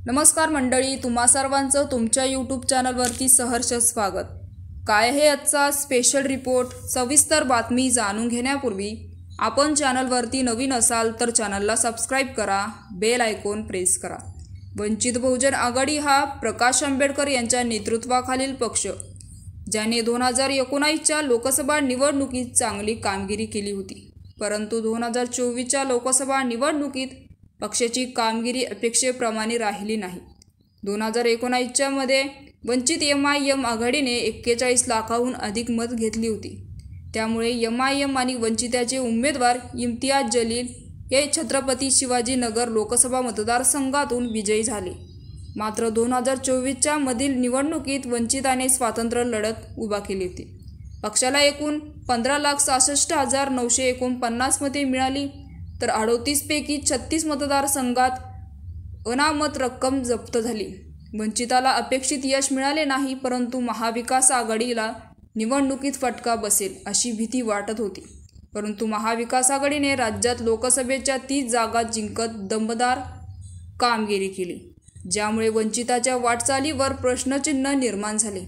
नमस्कार मंडळी, तुम्हा सर्वांचं तुमच्या यूट्यूब चॅनलवरती सहर्ष स्वागत। काय आहे आजचा स्पेशल रिपोर्ट? सविस्तर बातमी जाणून घेण्यापूर्वी आपण चॅनलवरती नवीन असाल तर चॅनलला सबस्क्राइब करा, बेल आयकॉन प्रेस करा। वंचित बहुजन आघाडी हा प्रकाश आंबेडकर यांच्या नेतृत्वाखालील पक्ष ज्याने 2019च्या लोकसभा निवडणुकीत चांगली कामगिरी केली होती, परंतु 2024च्या लोकसभा निवडणुकीत पक्षाची कामगिरी अपेक्षेप्रमाणे राहिली नाही। 2019च्या मध्ये वंचित MIM आघाडीने 41 लाखाहून अधिक मत घेतली होती। त्यामुळे MIM आणि वंचिताचे उमेदवार इम्तियाज जलील हे छत्रपती शिवाजीनगर लोकसभा मतदारसंघातून विजयी झाले। मात्र 2024च्या मधील निवडणुकीत वंचिताने स्वतंत्र लढत उभा केली होती। पक्षाला एकूण 15,66,949 मते मिळाली, तर 38 पैकी 36 मतदारसंघात अनामत रक्कम जप्त झाली। वंचिताला अपेक्षित यश मिळाले नाही, परंतु महाविकास आघाडीला निवडणुकीत फटका बसेल अशी भीती वाटत होती। परंतु महाविकास आघाडीने राज्यात लोकसभेच्या 30 जागा जिंकत दमदार कामगिरी केली, ज्यामुळे वंचिताच्या वाटचालीवर प्रश्नचिन्ह निर्माण झाले।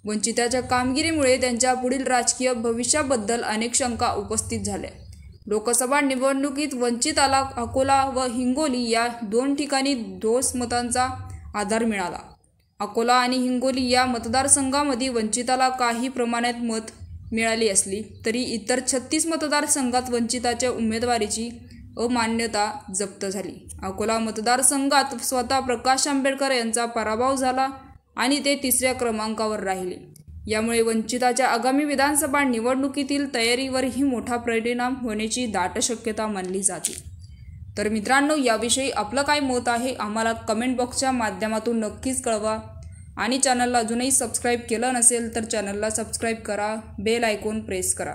वंचिताच्या कामगिरीमुळे त्यांच्या पुढील राजकीय भविष्याबद्दल अनेक शंका उपस्थित झाल्या। लोकसभा निवडणुकीत वंचिताला अकोला व हिंगोली या दोन ठिकाणी ठोस मतांचा आधार मिळाला। अकोला आणि हिंगोली या मतदारसंघामध्ये वंचिताला काही प्रमाणात मत मिळाली असली तरी इतर 36 मतदारसंघात वंचिताच्या उमेदवारीची अमान्यता जप्त झाली। अकोला मतदारसंघात स्वतः प्रकाश आंबेडकर यांचा पराभव झाला आणि ते 3ऱ्या क्रमांकावर राहिले। यामुळे वंचिताच्या आगामी विधानसभा निवडणुकीतील तयारीवरही मोठा परिणाम होण्याची दाट शक्यता मानली जाते। तर मित्रांनो, याविषयी आपलं काय मत आहे आम्हाला कमेंट बॉक्सच्या माध्यमातून नक्कीच कळवा आणि चॅनलला अजूनही सबस्क्राइब केलं नसेल तर चॅनलला सबस्क्राइब करा, बेल आयकॉन प्रेस करा।